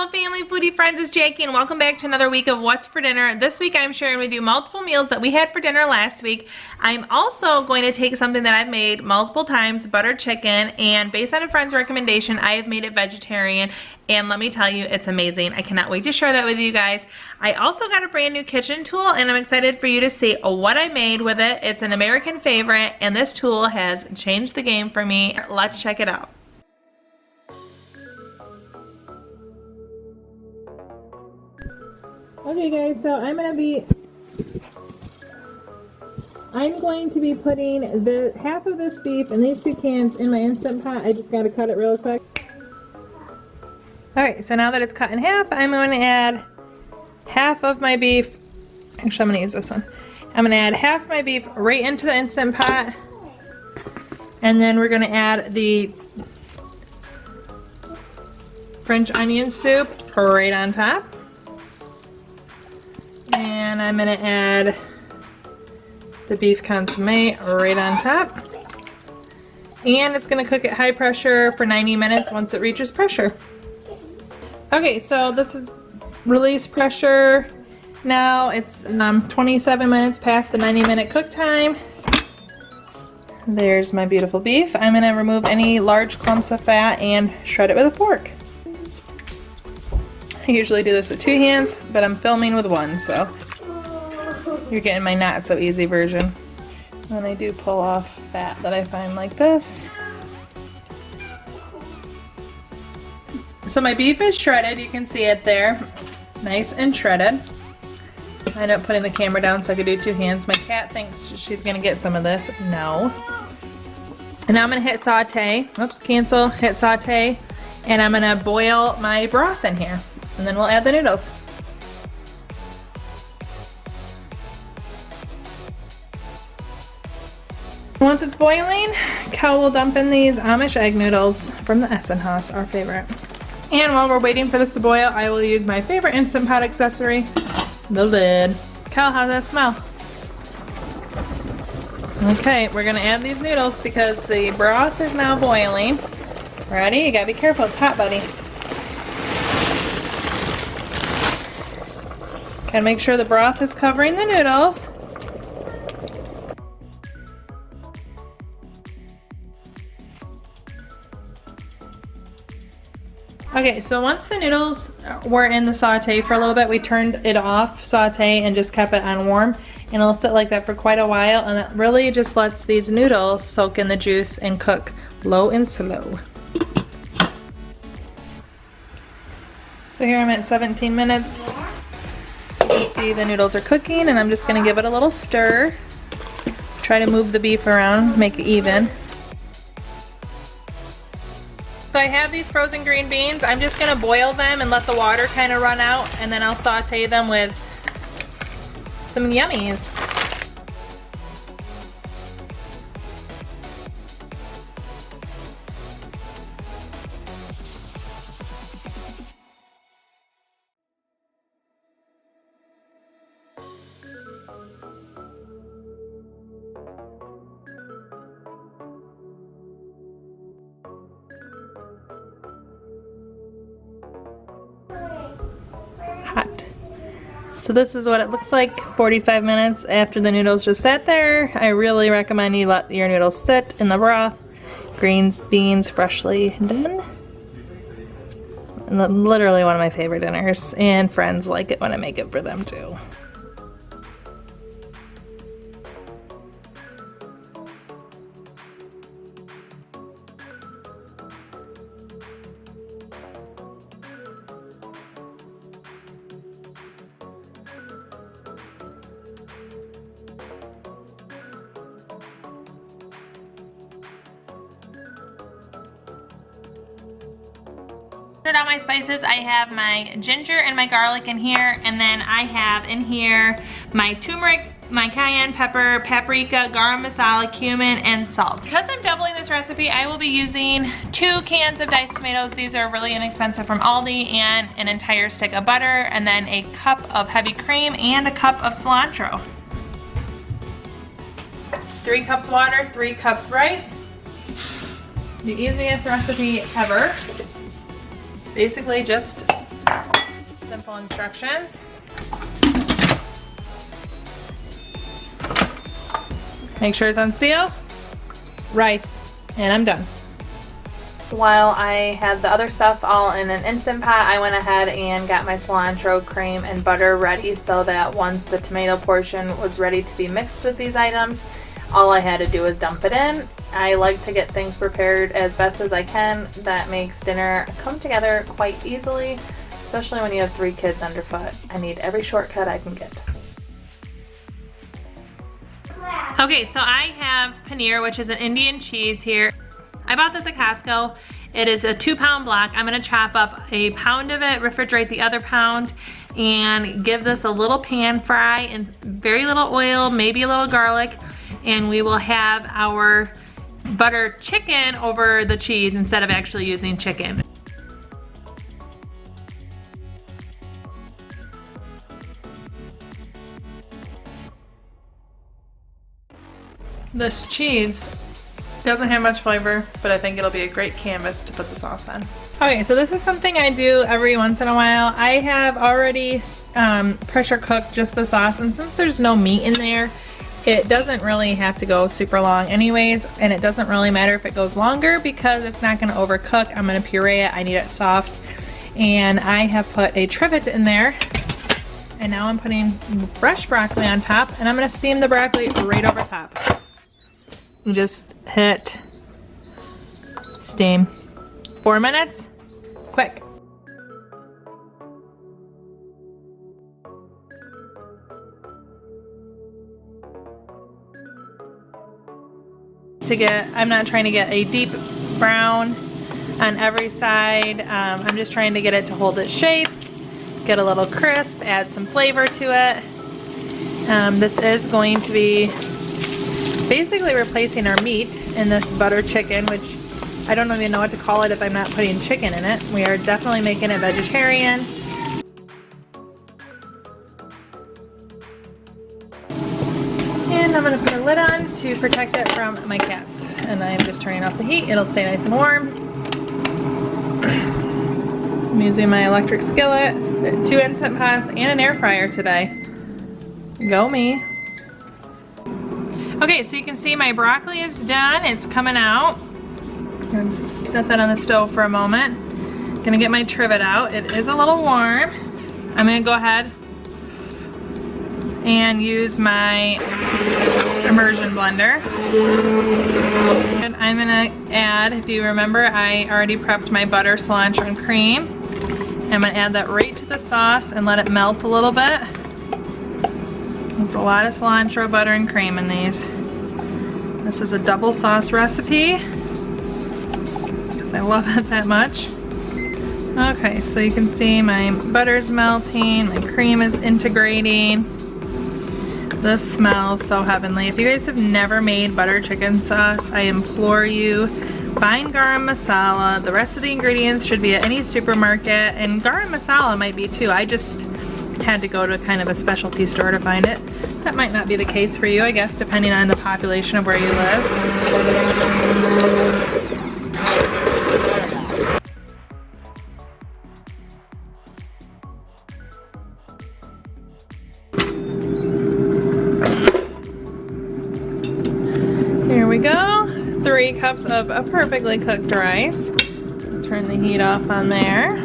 Hello family, foodie friends, it's Jackie and welcome back to another week of What's for Dinner. This week I'm sharing with you multiple meals that we had for dinner last week. I'm also going to take something that I've made multiple times, butter chicken, and based on a friend's recommendation, I have made it vegetarian. And let me tell you, it's amazing. I cannot wait to share that with you guys. I also got a brand new kitchen tool and I'm excited for you to see what I made with it. It's an American favorite and this tool has changed the game for me. Let's check it out. Okay guys, so I'm going to be putting the half of this beef in these two cans in my Instant Pot. I just got to cut it real quick. Alright, so now that it's cut in half, I'm going to add half of my beef. Actually, I'm going to use this one. I'm going to add half my beef right into the Instant Pot. And then we're going to add the French onion soup right on top. And I'm going to add the beef consomme right on top. And it's going to cook at high pressure for 90 minutes once it reaches pressure. Okay, so this is release pressure. Now it's 27 minutes past the 90-minute cook time. There's my beautiful beef. I'm going to remove any large clumps of fat and shred it with a fork. I usually do this with two hands, but I'm filming with one, so you're getting my not so easy version. And I do pull off fat that I find like this. So my beef is shredded, you can see it there. Nice and shredded. I ended up putting the camera down so I could do two hands. My cat thinks she's gonna get some of this. No. And now I'm gonna hit saute. Oops, cancel, hit saute. And I'm gonna boil my broth in here. And then we'll add the noodles. Once it's boiling, Cal will dump in these Amish egg noodles from the Essenhaus, our favorite. And while we're waiting for this to boil, I will use my favorite Instant Pot accessory, the lid. Cal, how's that smell? Okay, we're gonna add these noodles because the broth is now boiling. Ready? You gotta be careful, it's hot, buddy. Gotta make sure the broth is covering the noodles. Okay, so once the noodles were in the saute for a little bit, we turned it off, saute, and just kept it on warm. And it'll sit like that for quite a while, and it really just lets these noodles soak in the juice and cook low and slow. So here I'm at 17 minutes. You can see the noodles are cooking, and I'm just gonna give it a little stir. Try to move the beef around, make it even. So I have these frozen green beans. I'm just gonna boil them and let the water kind of run out, and then I'll saute them with some yummies. Hot. So this is what it looks like 45 minutes after the noodles just sat there. I really recommend you let your noodles sit in the broth. Greens, beans, freshly done. And literally one of my favorite dinners, and friends like it when I make it for them too. Out my spices, I have my ginger and my garlic in here, and then I have in here my turmeric, my cayenne pepper, paprika, garam masala, cumin, and salt. Because I'm doubling this recipe, I will be using 2 cans of diced tomatoes. These are really inexpensive from Aldi, and an entire stick of butter, and then a cup of heavy cream and a cup of cilantro. 3 cups water, 3 cups rice. The easiest recipe ever. Basically just simple instructions. Make sure it's on seal. Rice, and I'm done. While I had the other stuff all in an Instant Pot, I went ahead and got my cilantro, cream, and butter ready so that once the tomato portion was ready to be mixed with these items, all I had to do was dump it in. I like to get things prepared as best as I can. That makes dinner come together quite easily, especially when you have 3 kids underfoot. I need every shortcut I can get. Okay, so I have paneer, which is an Indian cheese here. I bought this at Costco. It is a 2-pound block. I'm gonna chop up a pound of it, refrigerate the other pound, and give this a little pan fry in very little oil, maybe a little garlic, and we will have our butter chicken over the cheese instead of actually using chicken. This cheese doesn't have much flavor, but I think it'll be a great canvas to put the sauce on. Okay, so this is something I do every once in a while. I have already pressure cooked just the sauce, and since there's no meat in there, it doesn't really have to go super long anyways, and it doesn't really matter if it goes longer because it's not gonna overcook. I'm gonna puree it, I need it soft. And I have put a trivet in there, and now I'm putting fresh broccoli on top, and I'm gonna steam the broccoli right over top. You just hit steam. 4 minutes, quick. I'm not trying to get a deep brown on every side. I'm just trying to get it to hold its shape, get a little crisp, add some flavor to it. This is going to be basically replacing our meat in this butter chicken, which I don't even know what to call it if I'm not putting chicken in it. We are definitely making it vegetarian. And I'm going to put a lid on to protect it from my cats. And I'm just turning off the heat. It'll stay nice and warm. I'm using my electric skillet, 2 Instant Pots, and an air fryer today. Go me. Okay, so you can see my broccoli is done. It's coming out. I'm gonna just set that on the stove for a moment. Gonna get my trivet out. It is a little warm. I'm gonna go ahead and use my immersion blender. And I'm gonna add, if you remember, I already prepped my butter, cilantro, and cream. I'm gonna add that right to the sauce and let it melt a little bit. There's a lot of cilantro, butter, and cream in these. This is a double sauce recipe because I love it that much. Okay, so you can see my butter's melting, my cream is integrating. This smells so heavenly. If you guys have never made butter chicken sauce, I implore you, find garam masala. The rest of the ingredients should be at any supermarket, and garam masala might be too. I just had to go to kind of a specialty store to find it. That might not be the case for you, I guess, depending on the population of where you live. Here we go. 3 cups of a perfectly cooked rice. Turn the heat off on there.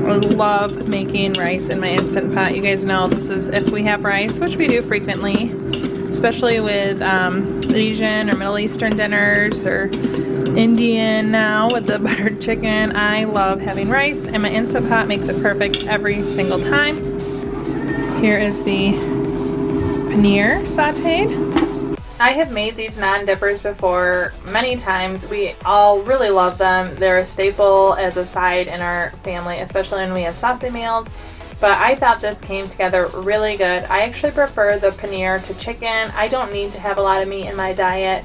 I love making rice in my Instant Pot. You guys know this is if we have rice, which we do frequently, especially with Asian or Middle Eastern dinners or Indian now with the buttered chicken. I love having rice, and my Instant Pot makes it perfect every single time. Here is the paneer sauteed. I have made these non-dippers before many times. We all really love them. They're a staple as a side in our family, especially when we have saucy meals. But I thought this came together really good. I actually prefer the paneer to chicken. I don't need to have a lot of meat in my diet.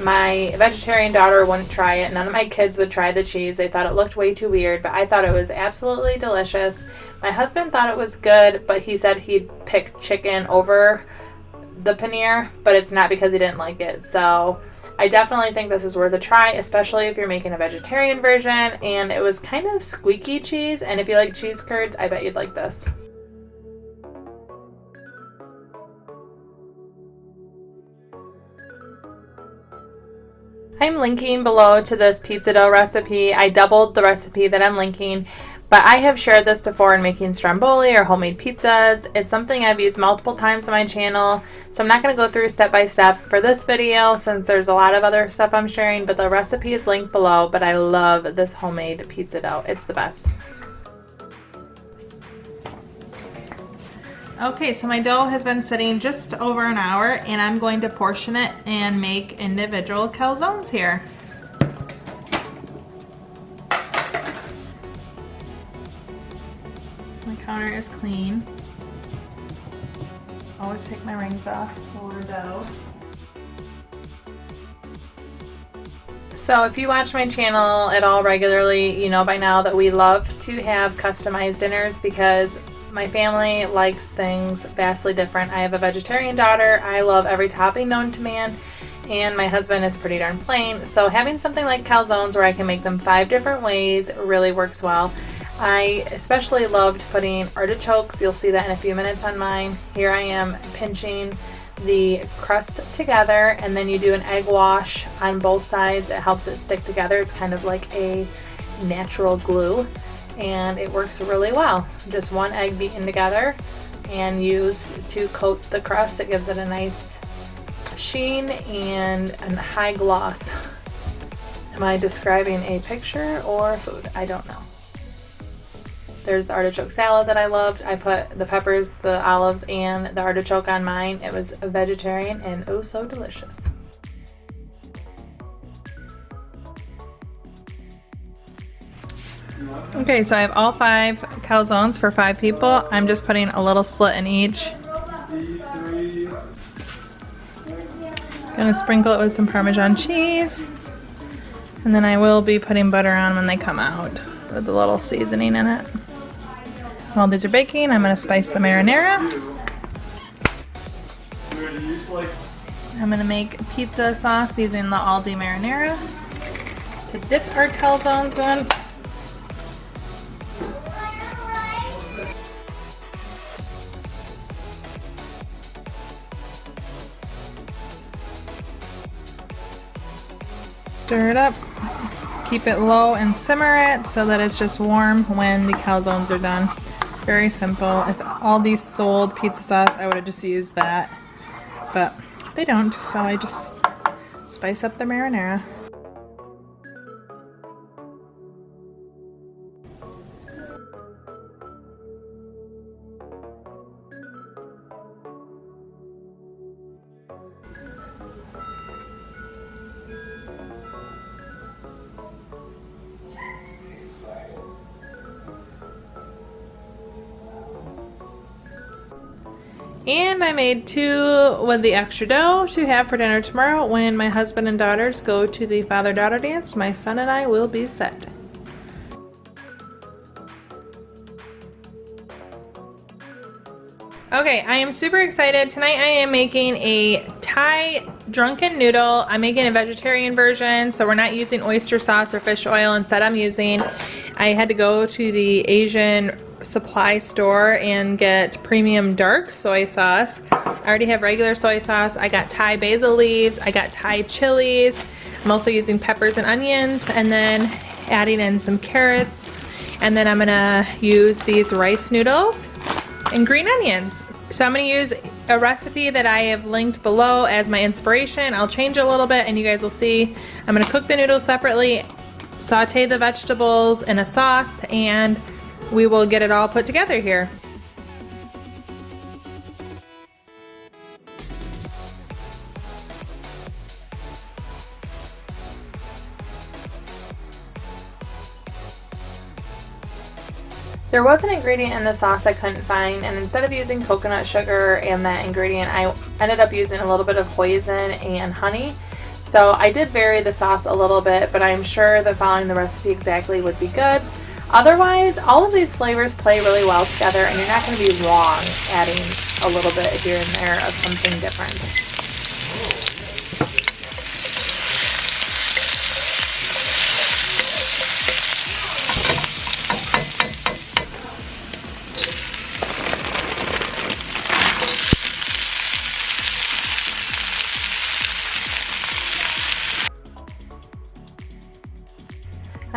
My vegetarian daughter wouldn't try it. None of my kids would try the cheese. They thought it looked way too weird, but I thought it was absolutely delicious. My husband thought it was good, but he said he'd pick chicken over the paneer, but it's not because he didn't like it. So I definitely think this is worth a try, especially if you're making a vegetarian version. And it was kind of squeaky cheese, and if you like cheese curds, I bet you'd like this. I'm linking below to this pizza dough recipe. I doubled the recipe that I'm linking, but I have shared this before in making stromboli or homemade pizzas. It's something I've used multiple times on my channel, so I'm not going to go through step by step for this video since there's a lot of other stuff I'm sharing, but the recipe is linked below. But I love this homemade pizza dough. It's the best. Okay, so my dough has been sitting just over an hour, and I'm going to portion it and make individual calzones here. My counter is clean. Always take my rings off for dough. So if you watch my channel at all regularly, you know by now that we love to have customized dinners because my family likes things vastly different. I have a vegetarian daughter. I love every topping known to man, and my husband is pretty darn plain. So having something like calzones where I can make them 5 different ways really works well. I especially loved putting artichokes. You'll see that in a few minutes on mine. Here I am pinching the crust together, and then you do an egg wash on both sides. It helps it stick together. It's kind of like a natural glue, and it works really well. Just one egg beaten together and used to coat the crust. It gives it a nice sheen and a high gloss. Am I describing a picture or food? I don't know. There's the artichoke salad that I loved. I put the peppers, the olives, and the artichoke on mine. It was a vegetarian and oh so delicious. Okay, so I have all 5 calzones for 5 people. I'm just putting a little slit in each. Gonna sprinkle it with some Parmesan cheese. And then I will be putting butter on when they come out with a little seasoning in it. While these are baking, I'm gonna spice the marinara. I'm gonna make pizza sauce using the ALDI marinara to dip our calzones in. Stir it up, keep it low and simmer it so that it's just warm when the calzones are done. Very simple. If Aldi sold pizza sauce, I would have just used that, but they don't, so I just spice up the marinara. And I made 2 with the extra dough to have for dinner tomorrow when my husband and daughters go to the father-daughter dance. My son and I will be set. Okay, I am super excited. Tonight I am making a Thai drunken noodle. I'm making a vegetarian version, so we're not using oyster sauce or fish oil. Instead I had to go to the Asian supply store and get premium dark soy sauce. I already have regular soy sauce. I got Thai basil leaves. I got Thai chilies. I'm also using peppers and onions, and then adding in some carrots. And then I'm gonna use these rice noodles and green onions. So I'm gonna use a recipe that I have linked below as my inspiration. I'll change it a little bit and you guys will see. I'm gonna cook the noodles separately, saute the vegetables in a sauce, and we will get it all put together here. There was an ingredient in the sauce I couldn't find, and instead of using coconut sugar and that ingredient, I ended up using a little bit of hoisin and honey. So I did vary the sauce a little bit, but I'm sure that following the recipe exactly would be good. Otherwise, all of these flavors play really well together, and you're not going to be wrong adding a little bit here and there of something different.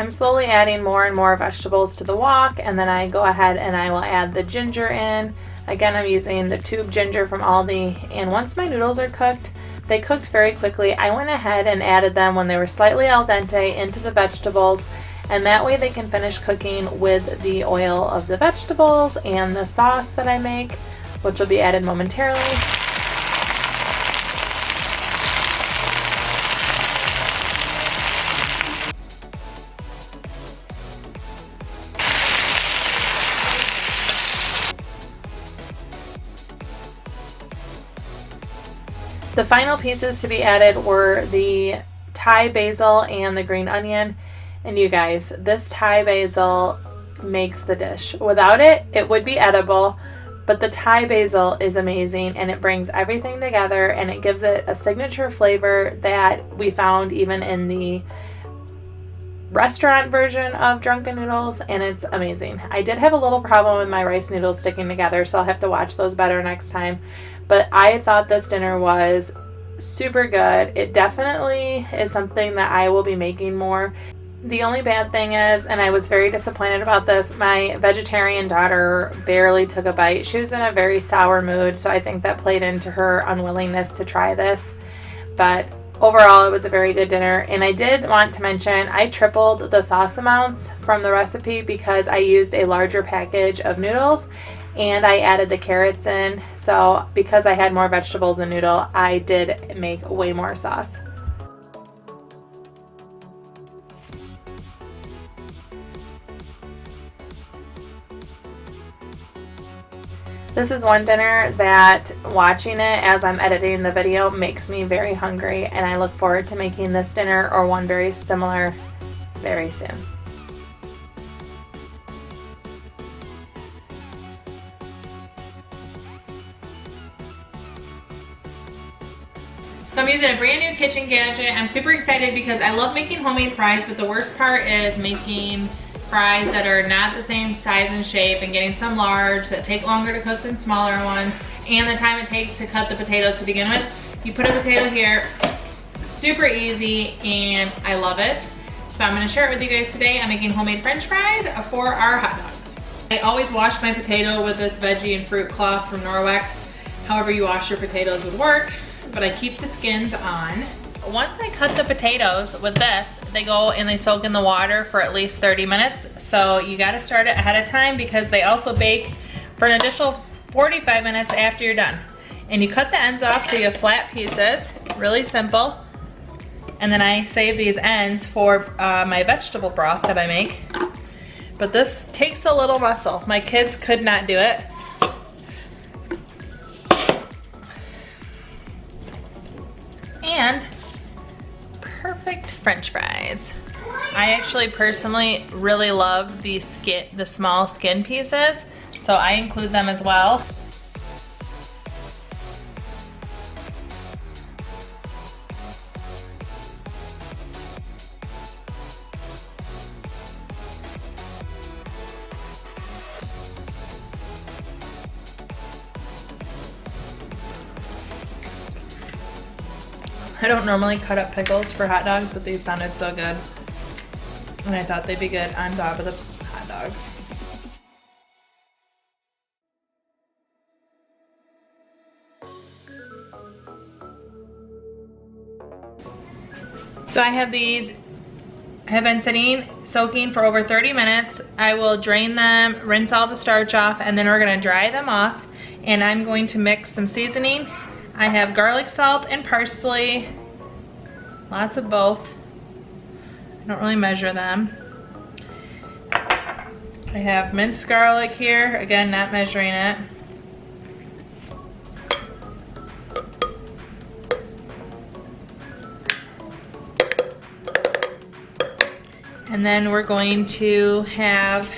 I'm slowly adding more and more vegetables to the wok, and then I go ahead and I will add the ginger in. Again, I'm using the tube ginger from Aldi, and once my noodles are cooked, they cooked very quickly. I went ahead and added them when they were slightly al dente into the vegetables, and that way they can finish cooking with the oil of the vegetables and the sauce that I make, which will be added momentarily. The final pieces to be added were the Thai basil and the green onion. And you guys, this Thai basil makes the dish. Without it, it would be edible, but the Thai basil is amazing, and it brings everything together, and it gives it a signature flavor that we found even in the restaurant version of Drunken Noodles, and it's amazing. I did have a little problem with my rice noodles sticking together, so I'll have to watch those better next time. But I thought this dinner was super good. It definitely is something that I will be making more. The only bad thing is, and I was very disappointed about this, my vegetarian daughter barely took a bite. She was in a very sour mood, so I think that played into her unwillingness to try this. But overall, it was a very good dinner. And I did want to mention, I tripled the sauce amounts from the recipe because I used a larger package of noodles and I added the carrots in. So because I had more vegetables and noodle, I did make way more sauce. This is one dinner that watching it as I'm editing the video makes me very hungry, and I look forward to making this dinner or one very similar very soon. So I'm using a brand new kitchen gadget. I'm super excited because I love making homemade fries, but the worst part is making fries that are not the same size and shape and getting some large that take longer to cook than smaller ones, and the time it takes to cut the potatoes to begin with. You put a potato here, super easy, and I love it. So I'm gonna share it with you guys today. I'm making homemade French fries for our hot dogs. I always wash my potato with this veggie and fruit cloth from Norwex. However you wash your potatoes would work, but I keep the skins on. Once I cut the potatoes with this, they go and they soak in the water for at least 30 minutes. So you gotta start it ahead of time because they also bake for an additional 45 minutes after you're done. And you cut the ends off so you have flat pieces, really simple. And then I save these ends for my vegetable broth that I make. But this takes a little muscle. My kids could not do it. And perfect French fries. I actually personally really love the small skin pieces, so I include them as well. I don't normally cut up pickles for hot dogs, but these sounded so good. And I thought they'd be good on top of the hot dogs. So I have these, have been soaking for over 30 minutes. I will drain them, rinse all the starch off, and then we're gonna dry them off. And I'm going to mix some seasoning. I have garlic salt and parsley, lots of both. I don't really measure them. I have minced garlic here, again, not measuring it. And then we're going to have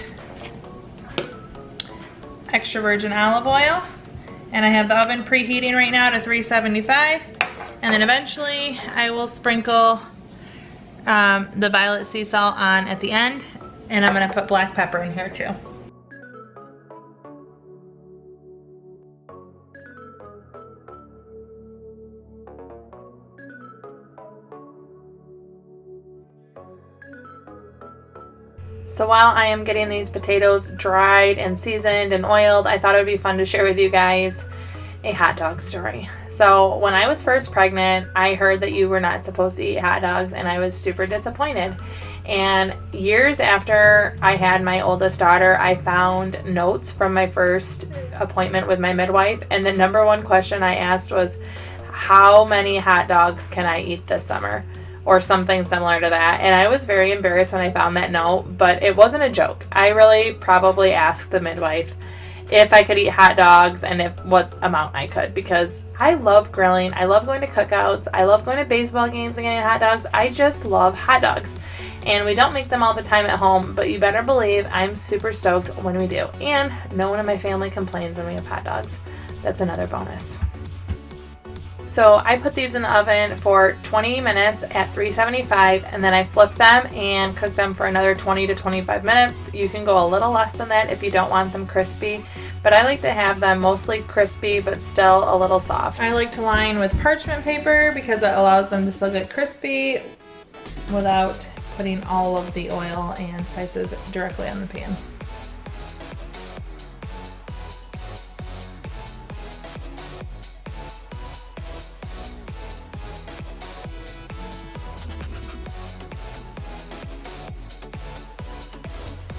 extra virgin olive oil. And I have the oven preheating right now to 375. And then eventually I will sprinkle the violet sea salt on at the end. And I'm gonna put black pepper in here too. So while I am getting these potatoes dried and seasoned and oiled, I thought it would be fun to share with you guys a hot dog story. So when I was first pregnant, I heard that you were not supposed to eat hot dogs, and I was super disappointed. And years after I had my oldest daughter, I found notes from my first appointment with my midwife, and the number one question I asked was, how many hot dogs can I eat this summer? Or something similar to that. And I was very embarrassed when I found that note, but it wasn't a joke. I really probably asked the midwife if I could eat hot dogs and what amount I could, because I love grilling. I love going to cookouts. I love going to baseball games and getting hot dogs. I just love hot dogs. And we don't make them all the time at home, but you better believe I'm super stoked when we do. And no one in my family complains when we have hot dogs. That's another bonus. So I put these in the oven for 20 minutes at 375, and then I flip them and cook them for another 20 to 25 minutes. You can go a little less than that if you don't want them crispy, but I like to have them mostly crispy but still a little soft. I like to line with parchment paper because it allows them to still get crispy without putting all of the oil and spices directly on the pan.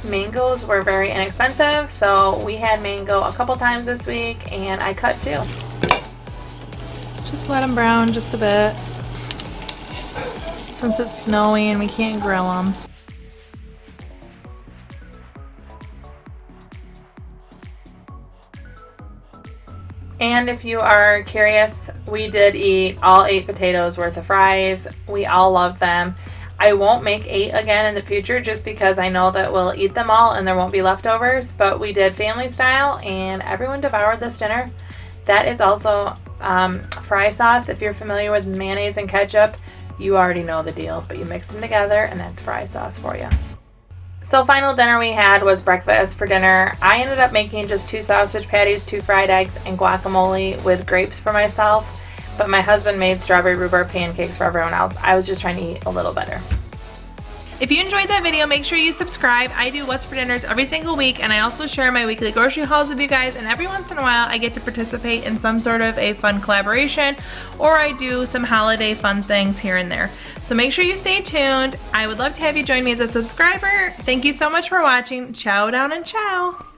Mangoes were very inexpensive, so we had mango a couple times this week, and I cut two. Just let them brown just a bit, since it's snowy and we can't grill them. And if you are curious, we did eat all 8 potatoes worth of fries. We all love them. I won't make 8 again in the future just because I know that we'll eat them all and there won't be leftovers, but we did family style and everyone devoured this dinner. That is also fry sauce. If you're familiar with mayonnaise and ketchup, you already know the deal, but you mix them together and that's fry sauce for you. So final dinner we had was breakfast for dinner. I ended up making just 2 sausage patties, 2 fried eggs, and guacamole with grapes for myself. But my husband made strawberry rhubarb pancakes for everyone else. I was just trying to eat a little better. If you enjoyed that video, make sure you subscribe. I do What's for Dinners every single week, and I also share my weekly grocery hauls with you guys, and every once in a while I get to participate in some sort of a fun collaboration, or I do some holiday fun things here and there. So make sure you stay tuned. I would love to have you join me as a subscriber. Thank you so much for watching. Ciao down and ciao.